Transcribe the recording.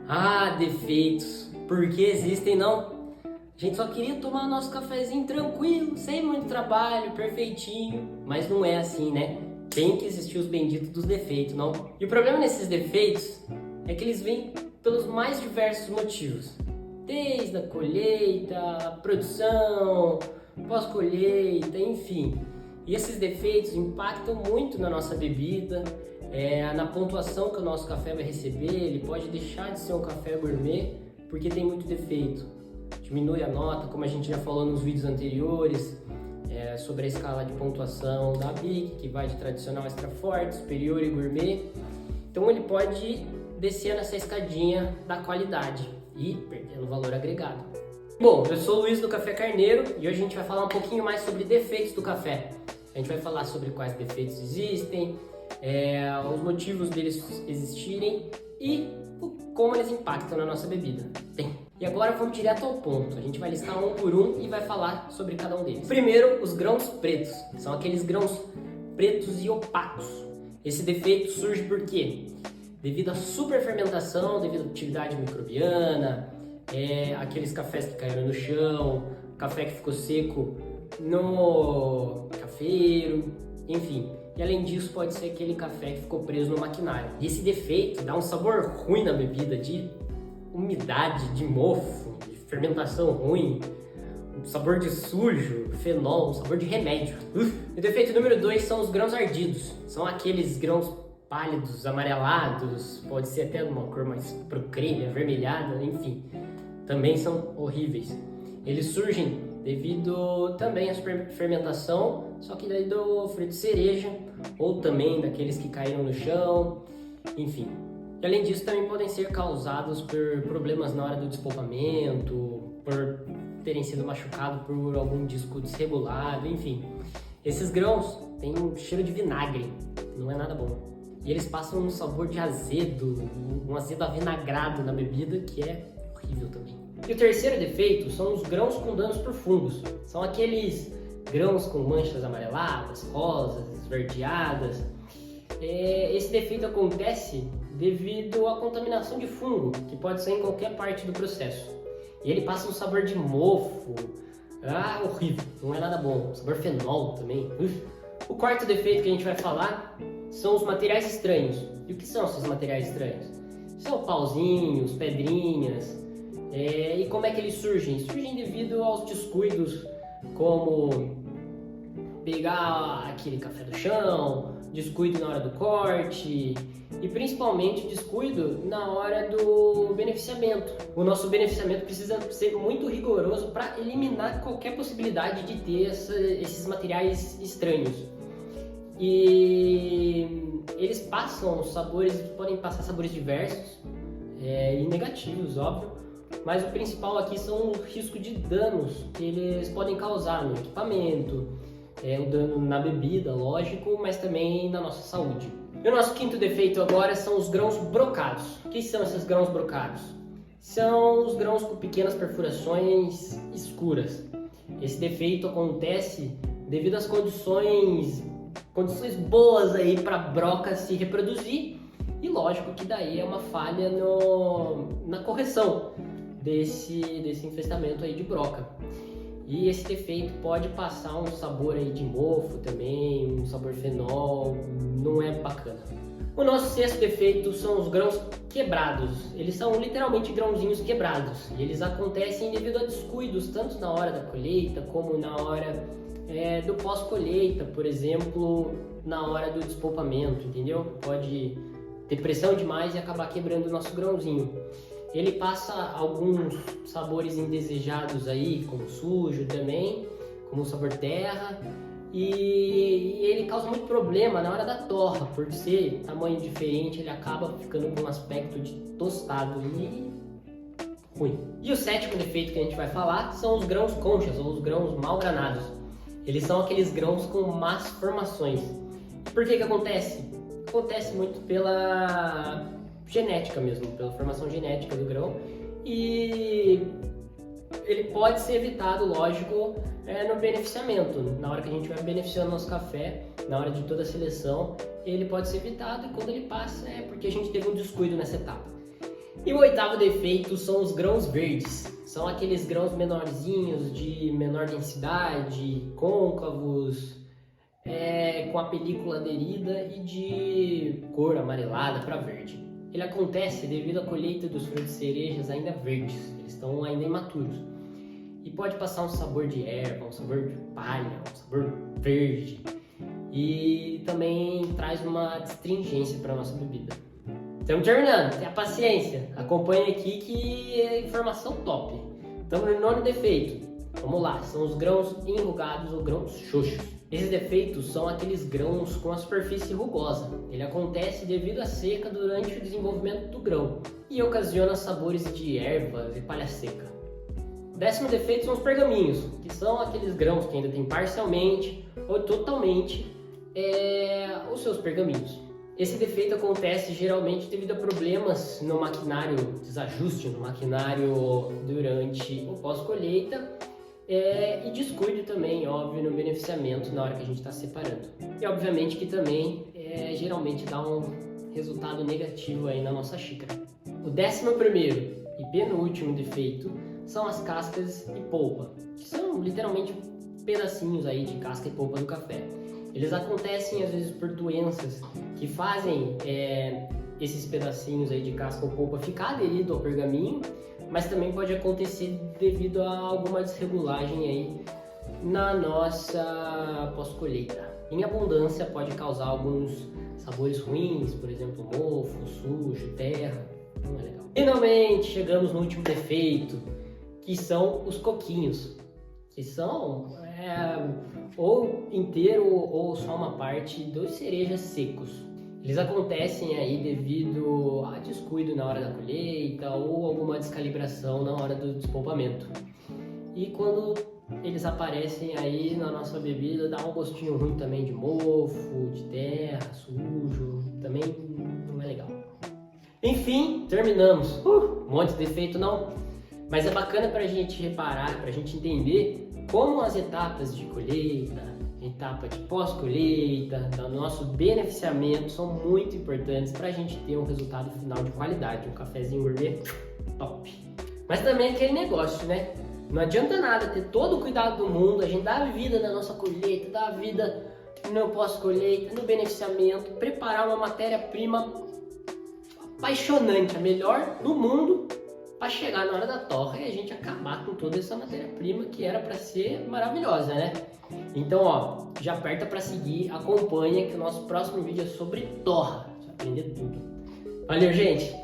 Ah, defeitos. Por que existem, não? A gente só queria tomar nosso cafezinho tranquilo, sem muito trabalho, perfeitinho. Mas não é assim, né? Tem que existir os benditos dos defeitos, não? E o problema nesses defeitos é que eles vêm pelos mais diversos motivos. Desde a colheita, produção, pós-colheita, enfim. E esses defeitos impactam muito na nossa bebida, na pontuação que o nosso café vai receber. Ele pode deixar de ser um café gourmet porque tem muito defeito. Diminui a nota, como a gente já falou nos vídeos anteriores, sobre a escala de pontuação da BIC, que vai de tradicional extra forte, superior e gourmet. Então ele pode descer nessa escadinha da qualidade e perdendo valor agregado. Bom, eu sou o Luiz do Café Carneiro e hoje a gente vai falar um pouquinho mais sobre defeitos do café. A gente vai falar sobre quais defeitos existem, os motivos deles existirem e como eles impactam na nossa bebida. Bem, e agora vamos direto ao ponto. A gente vai listar um por um e vai falar sobre cada um deles. Primeiro, os grãos pretos. São aqueles grãos pretos e opacos. Esse defeito surge por quê? Devido à superfermentação, devido à atividade microbiana, aqueles cafés que caíram no chão, café que ficou seco no cafeiro, enfim. E além disso, pode ser aquele café que ficou preso no maquinário. E esse defeito dá um sabor ruim na bebida, de umidade, de mofo, de fermentação ruim, um sabor de sujo, fenol, um sabor de remédio. O defeito número 2 são os grãos ardidos. São aqueles grãos pálidos, amarelados, pode ser até uma cor mais pro creme, avermelhada, enfim. Também são horríveis. Eles surgem devido também à fermentação, só que daí do fruto de cereja, ou também daqueles que caíram no chão, enfim. E além disso, também podem ser causados por problemas na hora do despolpamento, por terem sido machucados por algum disco desregulado, enfim. Esses grãos têm um cheiro de vinagre, não é nada bom. E eles passam um sabor de azedo, um azedo avinagrado na bebida, que é horrível também. E o terceiro defeito são os grãos com danos por fungos. São aqueles grãos com manchas amareladas, rosas, esverdeadas. Esse defeito acontece devido à contaminação de fungo, que pode ser em qualquer parte do processo. E ele passa um sabor de mofo, horrível, não é nada bom. Sabor fenol também. O quarto defeito que a gente vai falar são os materiais estranhos. E o que são esses materiais estranhos? São pauzinhos, pedrinhas. E como é que eles surgem? Surgem devido aos descuidos, como pegar aquele café do chão, descuido na hora do corte e principalmente descuido na hora do beneficiamento. O nosso beneficiamento precisa ser muito rigoroso para eliminar qualquer possibilidade de ter esses materiais estranhos. E eles passam sabores, podem passar sabores diversos e negativos, óbvio. Mas o principal aqui são o risco de danos que eles podem causar no equipamento, o dano na bebida, lógico, mas também na nossa saúde. E o nosso quinto defeito agora são os grãos brocados. O que são esses grãos brocados? São os grãos com pequenas perfurações escuras. Esse defeito acontece devido às condições boas aí para a broca se reproduzir. E lógico que daí é uma falha na correção desse infestamento aí de broca. E esse defeito pode passar um sabor aí de mofo também, um sabor fenol, não é bacana. O nosso sexto defeito são os grãos quebrados. Eles são literalmente grãozinhos quebrados. E eles acontecem devido a descuidos, tanto na hora da colheita como na hora do pós-colheita, por exemplo, na hora do despolpamento, entendeu? Pode ter pressão demais e acabar quebrando o nosso grãozinho. Ele passa alguns sabores indesejados aí, como sujo também, como o sabor terra, e ele causa muito problema na hora da torra, por ser tamanho diferente, ele acaba ficando com um aspecto de tostado e ruim. E o sétimo defeito que a gente vai falar são os grãos conchas, ou os grãos mal granados. Eles são aqueles grãos com más formações. Por que acontece? Acontece muito pela genética mesmo, pela formação genética do grão, e ele pode ser evitado, lógico, no beneficiamento. Na hora que a gente vai beneficiando nosso café, na hora de toda a seleção, ele pode ser evitado, e quando ele passa é porque a gente teve um descuido nessa etapa. E o oitavo defeito são os grãos verdes. São aqueles grãos menorzinhos, de menor densidade, côncavos, com a película aderida e de cor amarelada para verde. Ele acontece devido à colheita dos frutos de cerejas ainda verdes, eles estão ainda imaturos. E pode passar um sabor de erva, um sabor de palha, um sabor verde. E também traz uma astringência para a nossa bebida. Estamos terminando, tenha paciência, acompanhe aqui que é informação top. Estamos no nono defeito. Vamos lá, são os grãos enrugados ou grãos xoxos. Esses defeitos são aqueles grãos com a superfície rugosa. Ele acontece devido à seca durante o desenvolvimento do grão e ocasiona sabores de ervas e palha seca. O décimo defeito são os pergaminhos, que são aqueles grãos que ainda têm parcialmente ou totalmente os seus pergaminhos. Esse defeito acontece geralmente devido a problemas no maquinário, desajuste no maquinário durante o pós-colheita e descuido também, óbvio, no beneficiamento na hora que a gente está separando. E obviamente que também geralmente dá um resultado negativo aí na nossa xícara. O 11º e penúltimo defeito são as cascas e polpa, que são literalmente pedacinhos aí de casca e polpa do café. Eles acontecem às vezes por doenças que fazem esses pedacinhos aí de casca ou polpa ficar aderido ao pergaminho, mas também pode acontecer devido a alguma desregulagem aí na nossa pós-colheita. Em abundância pode causar alguns sabores ruins, por exemplo, mofo, sujo, terra, não é legal. Finalmente chegamos no último defeito, que são os coquinhos, que são ou inteiro ou só uma parte dos cerejas secos. Eles acontecem aí devido a descuido na hora da colheita ou alguma descalibração na hora do despolpamento. E quando eles aparecem aí na nossa bebida, dá um gostinho ruim também de mofo, de terra, sujo, também não é legal. Enfim, terminamos. Um monte de defeito não, mas é bacana pra gente reparar, pra gente entender como as etapas de colheita, etapa de pós-colheita, do nosso beneficiamento são muito importantes para a gente ter um resultado final de qualidade, um cafezinho gourmet top. Mas também aquele negócio, né? Não adianta nada ter todo o cuidado do mundo, a gente dá a vida na nossa colheita, dá a vida no pós-colheita, no beneficiamento, preparar uma matéria-prima apaixonante, a melhor do mundo, para chegar na hora da torra e a gente acabar com toda essa matéria-prima que era para ser maravilhosa, né? Então, ó, já aperta para seguir, acompanha que o nosso próximo vídeo é sobre torra, você vai aprender tudo. Valeu, gente!